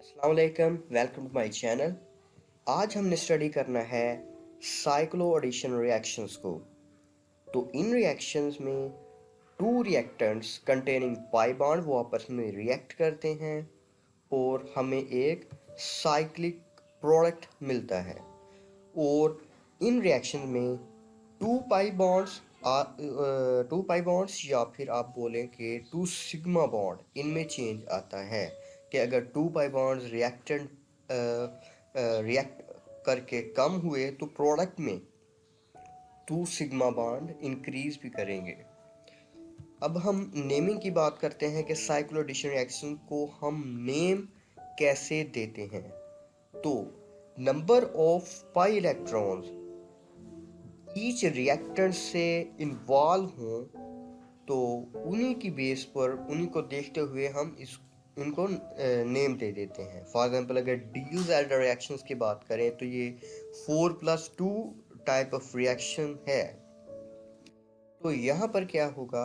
अस्सलाम वालेकुम, welcome to my channel. आज हमने स्टडी करना है साइक्लो एडिशन रिएक्शंस को। तो इन रिएक्शंस में to reactants containing pi bond वो आपस में रिएक्ट करते हैं और हमें एक साइक्लिक प्रोडक्ट मिलता है। और इन रिएक्शन में two pi bonds two pi bonds या फिर आप बोलें कि टू सिग्मा बॉन्ड इनमें चेंज आता है कि अगर टू पाई बॉन्ड्स रिएक्ट करके कम हुए तो प्रोडक्ट में टू सिग्मा बॉन्ड इंक्रीज भी करेंगे। अब हम नेमिंग की बात करते हैं कि साइक्लो एडिशन रिएक्शन को हम नेम कैसे देते हैं। तो number of pi electrons each reactant से इन्वॉल्व हों तो उन्हीं की बेस पर उन्हीं को देखते हुए हम इनको नेम दे देते हैं। फॉर एग्जांपल अगर डियूज-एल्डर रिएक्शंस की बात करें तो ये 4+2 टाइप ऑफ रिएक्शन है। तो यहाँ पर क्या होगा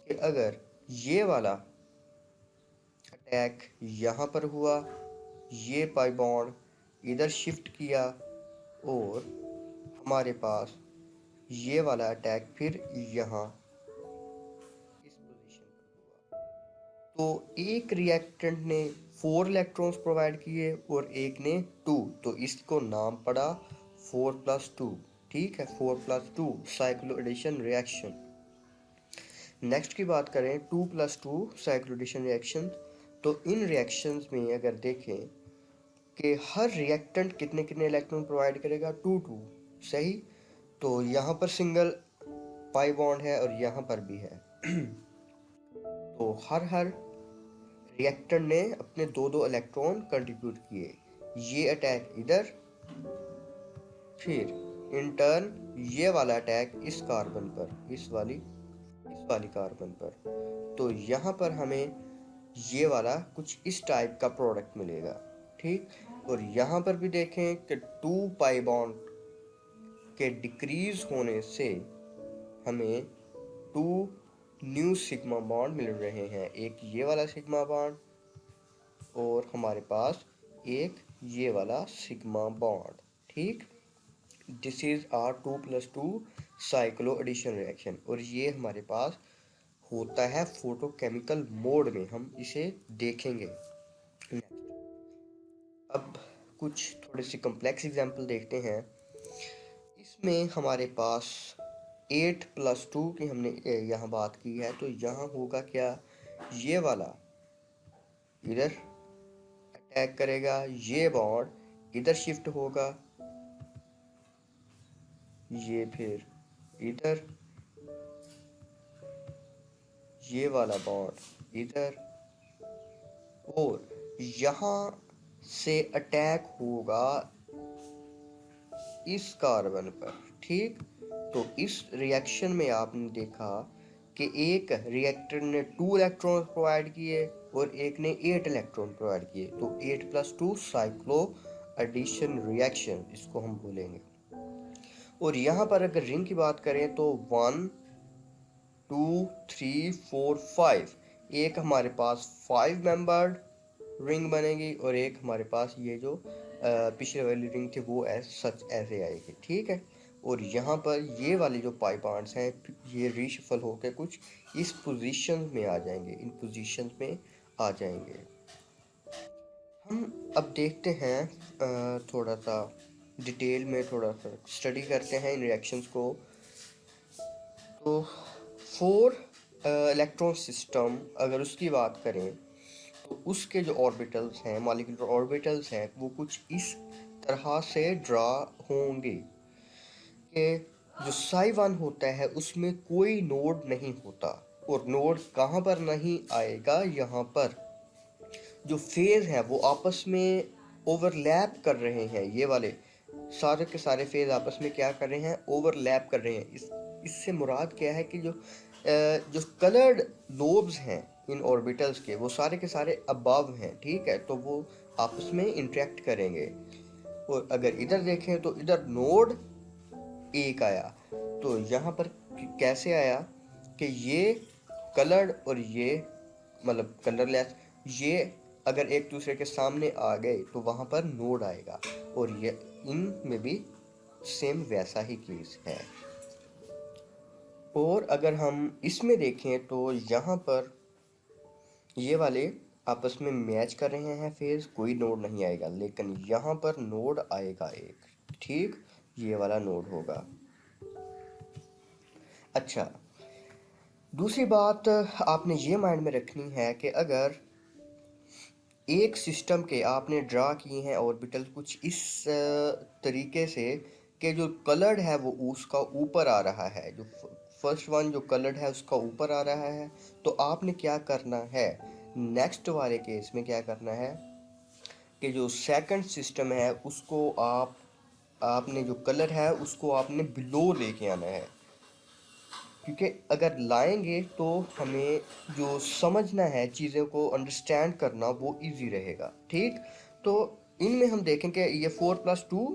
कि अगर ये वाला अटैक यहाँ पर हुआ, ये पाई बॉन्ड इधर शिफ्ट किया और हमारे पास ये वाला अटैक फिर यहाँ इस पोजीशन पर हुआ, तो एक रिएक्टेंट ने 4 इलेक्ट्रॉन्स प्रोवाइड किए और एक ने 2, तो इसको नाम पड़ा 4+2। ठीक है, 4+2 साइक्लो एडिशन रिएक्शन। नेक्स्ट की बात करें 2+2 साइक्लो एडिशन रिएक्शन। तो इन रिएक्शंस में अगर देखें कि हर रिएक्टेंट कितने कितने इलेक्ट्रॉन प्रोवाइड करेगा, 2 सही। तो यहाँ पर सिंगल पाई बॉन्ड है और यहाँ पर भी है तो हर रिएक्टेंट ने अपने दो इलेक्ट्रॉन कंट्रीब्यूट किए। ये अटैक इधर, फिर इन टर्न ये वाला अटैक इस कार्बन पर, इस वाली कार्बन पर। तो यहाँ पर हमें ये वाला कुछ इस टाइप का प्रोडक्ट मिलेगा। ठीक, और यहाँ पर भी देखें कि 2 पाई बॉन्ड के डिक्रीज होने से हमें 2 न्यू सिग्मा बॉन्ड मिल रहे हैं। एक ये वाला सिग्मा बॉन्ड और हमारे पास एक ये वाला सिग्मा बॉन्ड। ठीक, this is our 2+2 cycloaddition reaction और ये हमारे पास होता है फोटोकेमिकल मोड में, हम इसे देखेंगे नेक्स्ट। अब कुछ थोड़े से कॉम्प्लेक्स एग्जांपल देखते हैं। इसमें हमारे पास 8+2 की हमने यहाँ बात की है, तो यहाँ होगा क्या, ये वाला इधर अटैक करेगा, ये बॉन्ड इधर शिफ्ट होगा, ये फिर इधर, ये वाला बॉन्ड इधर, और यहाँ से अटैक होगा इस कार्बन पर। ठीक, तो इस रिएक्शन में आपने देखा कि एक रिएक्टर ने 2 इलेक्ट्रॉन प्रोवाइड किए और एक ने 8 इलेक्ट्रॉन प्रोवाइड किए, तो 8+2 साइक्लो एडिशन रिएक्शन इसको हम बोलेंगे। और यहाँ पर अगर रिंग की बात करें तो 1 2 3 4 5, एक हमारे पास 5 मेंबर्ड रिंग बनेगी और एक हमारे पास ये जो पिछले वाली रिंग थी वो ऐसे आएगी। ठीक है, और यहाँ पर ये वाली जो पाई बॉन्ड्स हैं ये रीशफल होकर कुछ इस पोजीशन में आ जाएंगे, इन पोजीशन में आ जाएंगे। हम अब देखते हैं थोड़ा सा डिटेल में, थोड़ा सा स्टडी करते हैं इन रिएक्शंस को। तो 4 इलेक्ट्रॉन सिस्टम अगर उसकी बात करें तो उसके जो ऑर्बिटल्स हैं, मॉलिक्यूलर ऑर्बिटल्स हैं, वो कुछ इस तरह से ड्रा होंगे कि जो psi 1 होता है उसमें कोई नोड नहीं होता, और नोड कहाँ पर नहीं आएगा, यहाँ पर जो फेज है वो आपस में ओवरलैप कर रहे हैं। ये वाले सारे के सारे फेज आपस में क्या कर रहे हैं, ओवरलैप कर रहे हैं। इससे मुराद क्या है कि जो कलर्ड लोब्स हैं इन ऑर्बिटल्स के वो सारे के सारे अबव हैं। ठीक है, तो वो आपस में इंटरेक्ट करेंगे। और अगर इधर देखें तो इधर नोड एक आया, तो यहाँ पर कैसे आया कि ये कलर्ड और ये मतलब कलरलेस, ये अगर एक दूसरे के सामने आ गए तो वहां पर नोड आएगा, और ये इन में भी सेम वैसा ही केस है। और अगर हम इसमें देखें तो यहाँ पर ये वाले आपस में मैच कर रहे हैं फेज, कोई नोड नहीं आएगा, लेकिन यहाँ पर नोड आएगा एक, ठीक, ये वाला नोड होगा। अच्छा, दूसरी बात आपने ये माइंड में रखनी है कि अगर एक सिस्टम के आपने ड्रा किए हैं ऑर्बिटल कुछ इस तरीके से कि जो कलर्ड है वो उसका ऊपर आ रहा है, जो फर्स्ट वन जो कलर्ड है उसका ऊपर आ रहा है, तो आपने क्या करना है, नेक्स्ट वाले केस में क्या करना है कि जो सेकंड सिस्टम है उसको आपने जो कलर है उसको आपने बिलो लेके आना है, क्योंकि अगर लाएंगे तो हमें जो समझना है, चीज़ों को अंडरस्टैंड करना वो इजी रहेगा, ठीक। तो इनमें हम देखें कि ये 4+2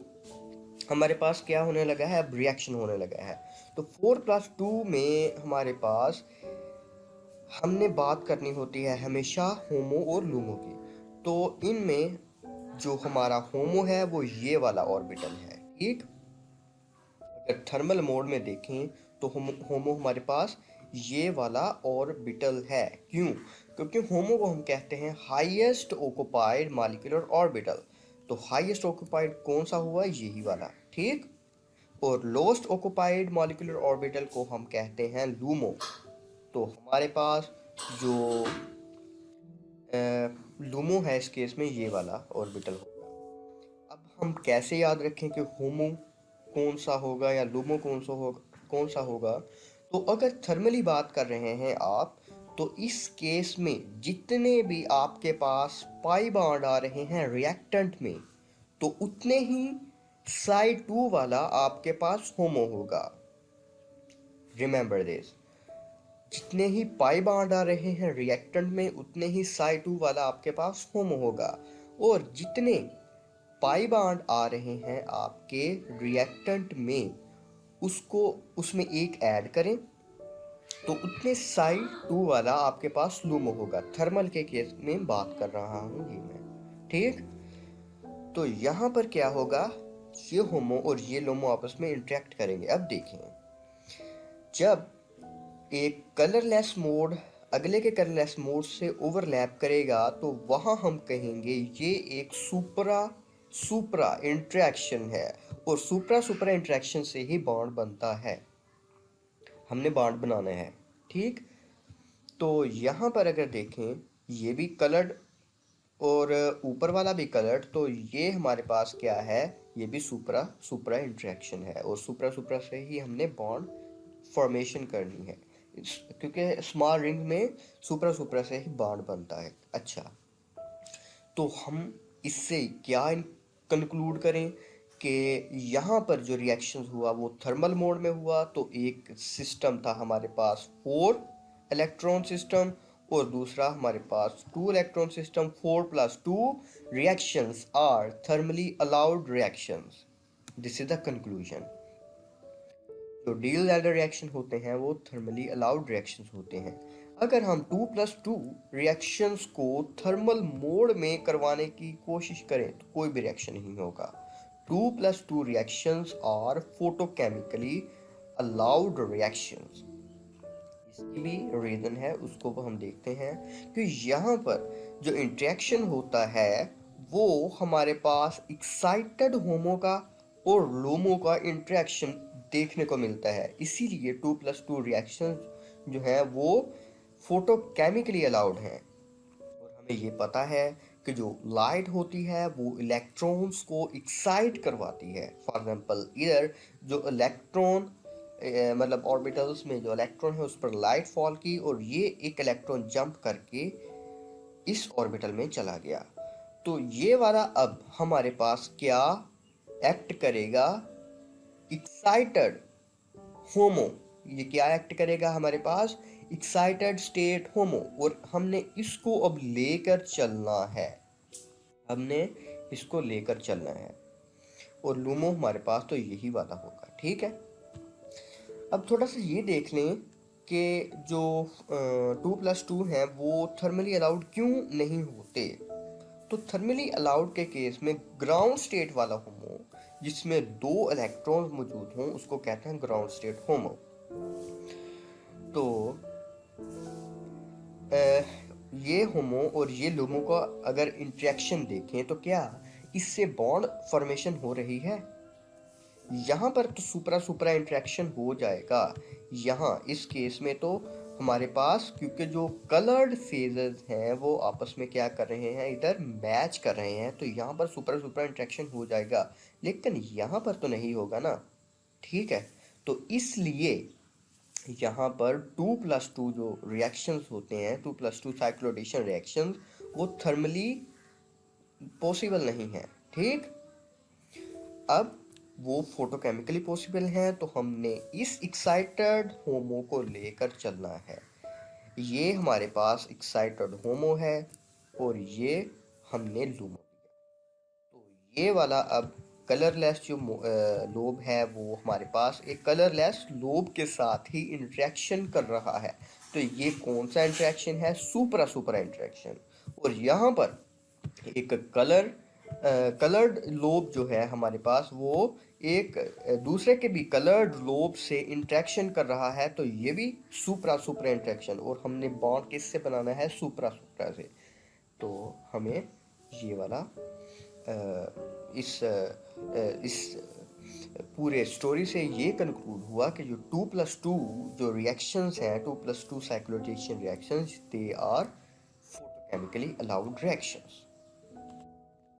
हमारे पास क्या होने लगा है, अब रिएक्शन होने लगा है। तो 4+2 में हमारे पास हमने बात करनी होती है हमेशा होमो और लूमो की। तो इनमें जो हमारा होमो है वो ये वाला ऑर्बिटल है, ठीक। अगर थर्मल मोड में देखें तो होमो हमारे पास ये वाला ऑर्बिटल है। क्यों? क्योंकि होमो को हम कहते हैं हाईएस्ट ऑक्युपाइड मॉलिक्यूलर ऑर्बिटल। तो हाईएस्ट ऑक्युपाइड कौन सा हुआ, यही वाला, ठीक। और लोएस्ट ऑक्युपाइड मॉलिक्यूलर ऑर्बिटल को हम कहते हैं लूमो। तो हमारे पास जो लूमो है इस केस में ये वाला ऑर्बिटल होगा। अब हम कैसे याद रखें कि होमो कौन सा होगा या लूमो कौन सा होगा। तो अगर थर्मली बात कर रहे हैं आप, तो इस केस में जितने भी आपके पास पाई बॉन्ड आ रहे हैं रिएक्टेंट में, तो उतने ही साइड 2 वाला आपके पास होमो होगा। रिमेंबर दिस, जितने ही पाई बॉन्ड आ रहे हैं रिएक्टेंट में उतने ही साइड 2 वाला आपके पास होमो होगा। और जितने पाई बॉन्ड आ रहे हैं आपके रिएक्टेंट में, उसको उसमें एक ऐड करें तो उतने साइड 2 वाला आपके पास लूमो होगा। थर्मल के केस में बात कर रहा हूं ये मैं, ठीक। तो यहां पर क्या होगा, ये होमो और ये लूमो आपस में इंटरेक्ट करेंगे। अब देखें, जब एक कलरलेस मोड अगले के कलरलेस मोड से ओवरलैप करेगा तो वहां हम कहेंगे ये एक सुपरा सुपरा इंटरेक्शन है, और सुपरा सुपरा इंटरेक्शन से ही बॉन्ड बनता है, हमने बॉन्ड बनाना है, ठीक। तो यहाँ पर अगर देखें ये भी कलर्ड और ऊपर वाला भी कलर्ड, तो ये हमारे पास क्या है, ये भी सुपरा सुपरा इंटरेक्शन है, और सुपरा सुपरा से ही हमने बॉन्ड फॉर्मेशन करनी है, क्योंकि स्मॉल रिंग में सुपरा सुपरा से ही बॉन्ड बनता है। अच्छा, तो हम इससे क्या कंक्लूड करें कि यहाँ पर जो रिएक्शन हुआ वो थर्मल मोड में हुआ। तो एक सिस्टम था हमारे पास 4 इलेक्ट्रॉन सिस्टम, और दूसरा हमारे पास 2 electron system. 4+2 reactions are thermally allowed reactions. This is the conclusion. जो डील-लैडर रिएक्शन होते हैं वो थर्मली अलाउड रिएक्शंस होते हैं। अगर हम 2+2 रिएक्शंस को थर्मल मोड में करवाने की कोशिश करें तो कोई भी रिएक्शन नहीं होगा। 2+2 reactions are photochemically allowed reactions. इसकी भी रीजन है, उसको हम देखते हैं कि यहाँ पर जो इंटरेक्शन होता है वो हमारे पास एक्साइटेड होमो का और लोमो का इंटरेक्शन देखने को मिलता है। इसीलिए 2+2 रिएक्शन जो है वो फोटोकेमिकली अलाउड हैं। और हमें ये पता है कि जो लाइट होती है वो इलेक्ट्रॉन्स को एक्साइट करवाती है। फॉर एग्जांपल इधर जो इलेक्ट्रॉन मतलब ऑर्बिटल्स में जो इलेक्ट्रॉन है उस पर लाइट फॉल की, और ये एक इलेक्ट्रॉन जंप करके इस ऑर्बिटल में चला गया। तो ये वाला अब हमारे पास क्या एक्ट करेगा, एक्साइटेड होमो। ये क्या एक्ट करेगा हमारे पास, एक्साइटेड स्टेट होमो, और हमने इसको अब लेकर चलना है, हमने इसको लेकर चलना है। और लूमो हमारे पास तो यही वाला होगा, ठीक है। अब थोड़ा सा ये देख लें कि जो 2+2 हैं वो थर्मली अलाउड क्यों नहीं होते। तो थर्मली अलाउड के केस में ग्राउंड स्टेट वाला होमो जिसमें 2 इलेक्ट्रॉन्स मौजूद हों उसको कहते हैं ग्राउंड स्टेट होमो। तो ये होमो और ये लुमो का अगर इंटरेक्शन देखें तो क्या इससे बॉन्ड फॉर्मेशन हो रही है? यहाँ पर तो सुपरा सुपरा इंटरेक्शन हो जाएगा। यहाँ इस केस में तो हमारे पास क्योंकि जो कलर्ड फेजेस हैं वो आपस में क्या कर रहे हैं, इधर मैच कर रहे हैं, तो यहाँ पर सुपरा सुपरा इंटरेक्शन हो जाएगा, लेकिन यहाँ पर तो नहीं होगा ना। ठीक है, तो इसलिए यहाँ पर 2+2 जो रिएक्शंस होते हैं, 2+2 साइक्लोडेशन रिएक्शंस, वो थर्मली पॉसिबल नहीं है। ठीक, अब वो फोटोकेमिकली पॉसिबल है, तो हमने इस एक्साइटेड होमो को लेकर चलना है। ये हमारे पास एक्साइटेड होमो है और ये हमने लूमो लिया। तो ये वाला अब कलरलेस जो लोब है वो हमारे पास एक कलरलेस लोब के साथ ही इंटरेक्शन कर रहा है। तो ये कौन सा इंटरेक्शन है? सुपरा सुपरा इंटरेक्शन। और यहाँ पर एक कलर्ड लोब जो है हमारे पास वो एक दूसरे के भी कलर्ड लोब से इंटरेक्शन कर रहा है, तो ये भी सुपरा सुपरा इंटरेक्शन। और हमने बॉन्ड किससे बनाना है? सुपरा सुपरा से। तो हमें ये वाला इस पूरे स्टोरी से ये कंक्लूड हुआ कि जो 2+2 जो रिएक्शंस हैं, 2+2 cycloaddition reactions, they are photochemically allowed reactions.